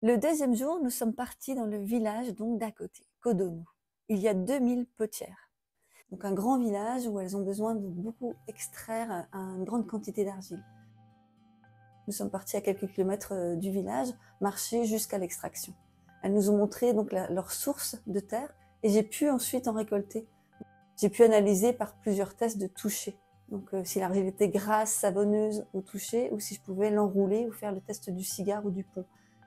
Le deuxième jour, nous sommes partis dans le village donc d'à côté, Codonou. Il y a 2000 potières. Donc un grand village où elles ont besoin de beaucoup extraire une grande quantité d'argile. Nous sommes partis à quelques kilomètres du village, marcher jusqu'à l'extraction. Elles nous ont montré donc leur source de terre et j'ai pu ensuite en récolter. J'ai pu analyser par plusieurs tests de toucher. Donc si l'argile était grasse, savonneuse au toucher, ou si je pouvais l'enrouler ou faire le test du cigare ou du pont.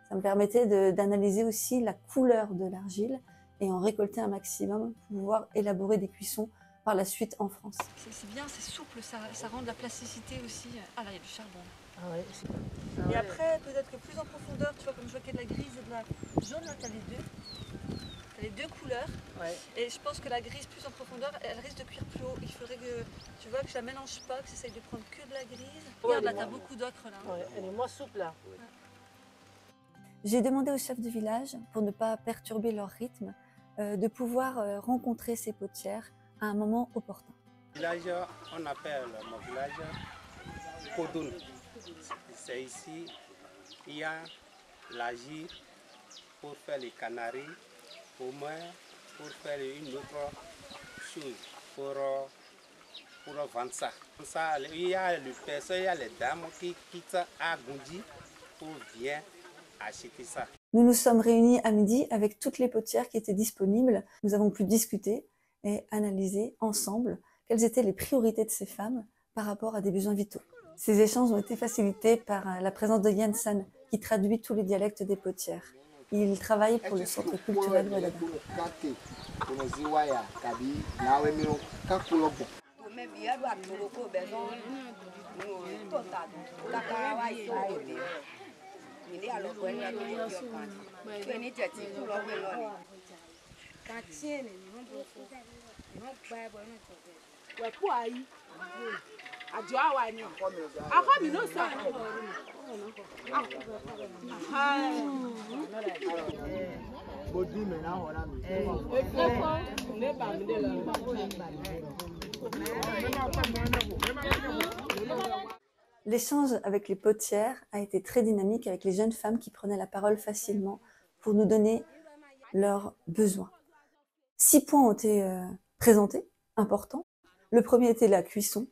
Ça me permettait d'analyser aussi la couleur de l'argile et en récolter un maximum pour pouvoir élaborer des cuissons par la suite en France. C'est bien, c'est souple, ça rend de la plasticité aussi. Ah là, il y a du charbon. Ah ouais, Et après, peut-être que plus en profondeur, tu vois, comme je vois qu'il y a de la grise et de la jaune, là, tu as les deux. Tu as les deux couleurs. ouais. Et je pense que la grise plus en profondeur, elle risque de cuire plus haut. Il faudrait que, tu vois, que je la mélange pas, que j'essaye de prendre que de la grise. Regarde, là, tu as beaucoup d'ocre, là. Ouais, elle est moins souple là. J'ai demandé au chef de village, pour ne pas perturber leur rythme, de pouvoir rencontrer ces potières à un moment opportun. Village, on appelle mon village Codonou. C'est ici, il y a l'argile pour faire les canaries, au moins pour faire une autre chose, pour vendre ça. Il y a les personnes, il y a les dames qui quittent à Goundji pour venir acheter ça. Nous nous sommes réunis à midi avec toutes les potières qui étaient disponibles. Nous avons pu discuter et analyser ensemble quelles étaient les priorités de ces femmes par rapport à des besoins vitaux. Ces échanges ont été facilités par la présence de Yann San, qui traduit tous les dialectes des potières. Il travaille pour le centre culturel Wadada. L'échange avec les potières a été très dynamique avec les jeunes femmes qui prenaient la parole facilement pour nous donner leurs besoins. 6 points ont été présentés, importants. Le premier était la cuisson.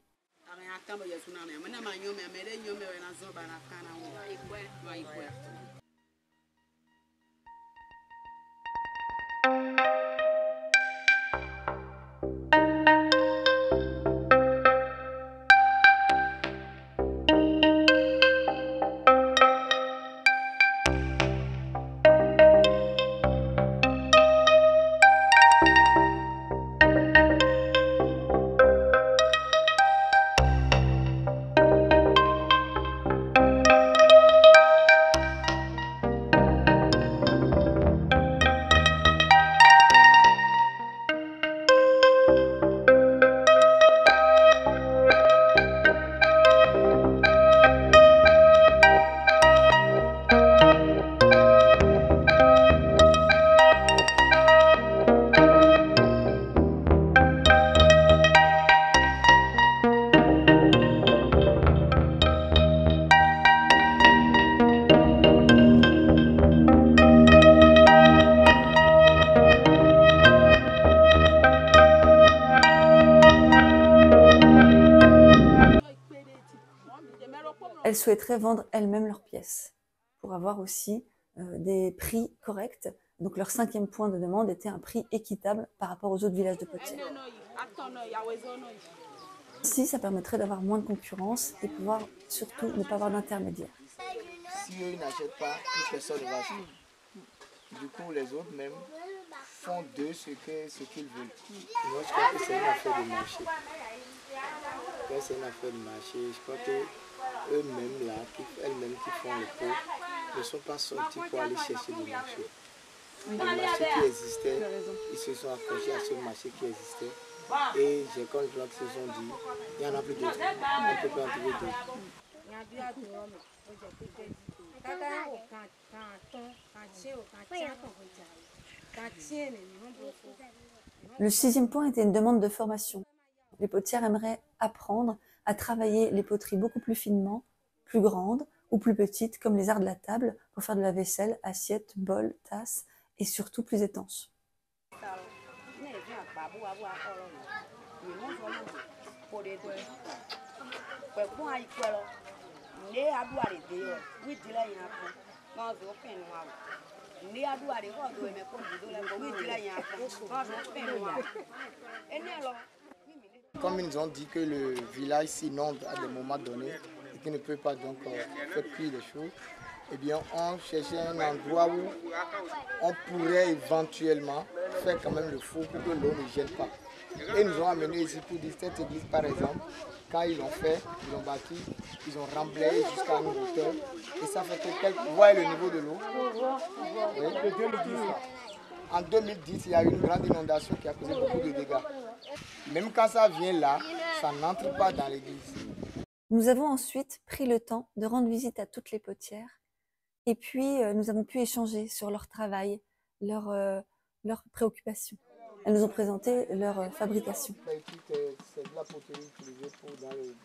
Elles souhaiteraient vendre elles-mêmes leurs pièces pour avoir aussi des prix corrects. Donc leur 5e point de demande était un prix équitable par rapport aux autres villages de potières. Ainsi, ça permettrait d'avoir moins de concurrence et pouvoir surtout ne pas avoir d'intermédiaire. Si eux n'achètent pas, plus personne ne va acheter. Du coup, les autres même font d'eux ce qu'ils veulent. Moi, je crois que c'est une affaire de marché. C'est une affaire de marché. Je crois que eux-mêmes là, elles-mêmes qui font le pot, ne sont pas sortis pour aller chercher du marché. Le marché qui existait, ils se sont accrochés à ce marché qui existait. Et j'ai quand je vois qu'ils se sont dit, il y en a plus d'autres, on ne peut pas en trouver d'autres. Le 6e point était une demande de formation. Les potières aimeraient apprendre à travailler les poteries beaucoup plus finement, plus grandes, ou plus petites comme les arts de la table pour faire de la vaisselle, assiettes, bols, tasses et surtout plus étanches. Comme ils nous ont dit que le village s'inonde à des moments donnés et qu'il ne peut pas donc faire cuire les choses, eh bien on cherchait un endroit où on pourrait éventuellement faire quand même le four pour que l'eau ne gèle pas. Et ils nous ont amené ici pour dire cette église par exemple, quand ils l'ont fait, ils l'ont bâti, ils ont remblayé jusqu'à une hauteur et ça fait que vous voyez le niveau de l'eau. Oui. En 2010, il y a eu une grande inondation qui a causé beaucoup de dégâts. Même quand ça vient là, ça n'entre pas dans l'église. Nous avons ensuite pris le temps de rendre visite à toutes les potières et puis nous avons pu échanger sur leur travail, leurs préoccupations. Elles nous ont présenté leur fabrication. C'est de la poterie utilisée dans le védique.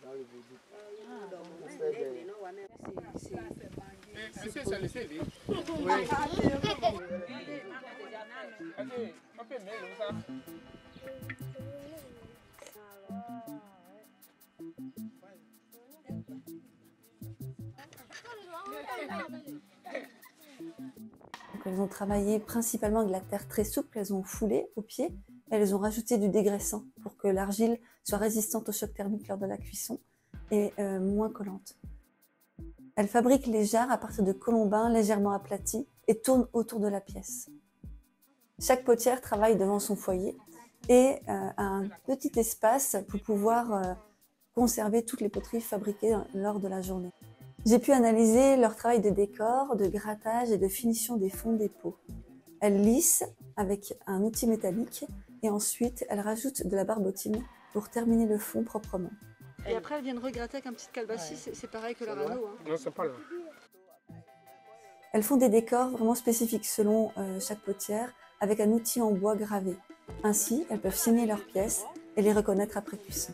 Monsieur, c'est le CV. Oui. Donc, elles ont travaillé principalement avec de la terre très souple qu'elles ont foulée au pied. Elles ont rajouté du dégraissant pour que l'argile soit résistante au choc thermique lors de la cuisson et moins collante. Elles fabriquent les jarres à partir de colombins légèrement aplatis et tournent autour de la pièce. Chaque potière travaille devant son foyer et a un petit espace pour pouvoir conserver toutes les poteries fabriquées lors de la journée. J'ai pu analyser leur travail de décor, de grattage et de finition des fonds des pots. Elles lissent avec un outil métallique et ensuite elles rajoutent de la barbotine pour terminer le fond proprement. Et après elles viennent regratter avec un petit calebassier, c'est pareil que leur anneau. Hein. Non, c'est pas là. Elles font des décors vraiment spécifiques selon chaque potière avec un outil en bois gravé. Ainsi, elles peuvent signer leurs pièces et les reconnaître après cuisson.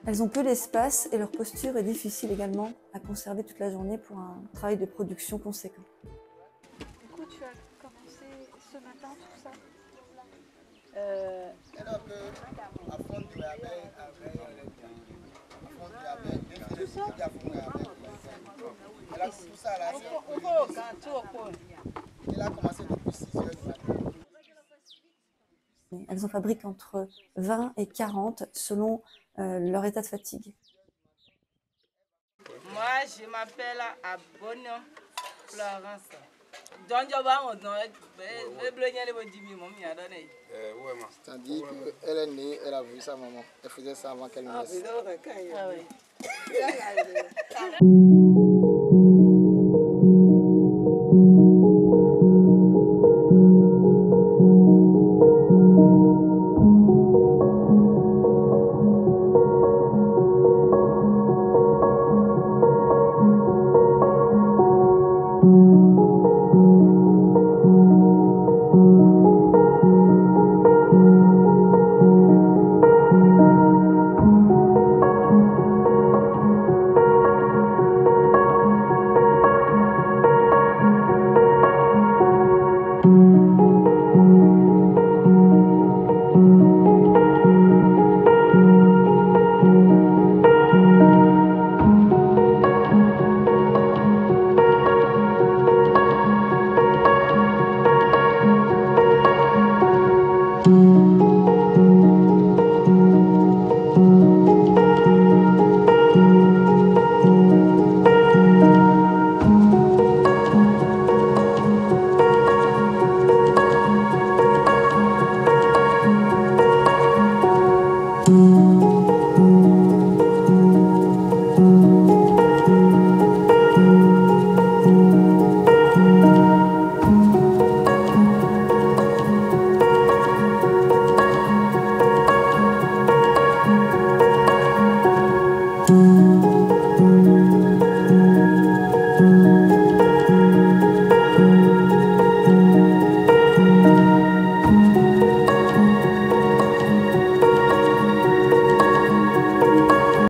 Elles ont peu d'espace et leur posture est difficile également à conserver toute la journée pour un travail de production conséquent. Du coup, tu as commencé ce matin tout ça? Elle a commencé depuis 6 heures du matin. Elles en fabriquent entre 20 et 40 selon leur état de fatigue. Moi, je m'appelle Abono Florence. C'est-à-dire qu'elle est née, elle a vu sa maman. Elle faisait ça avant qu'elle naisse. Ah oui.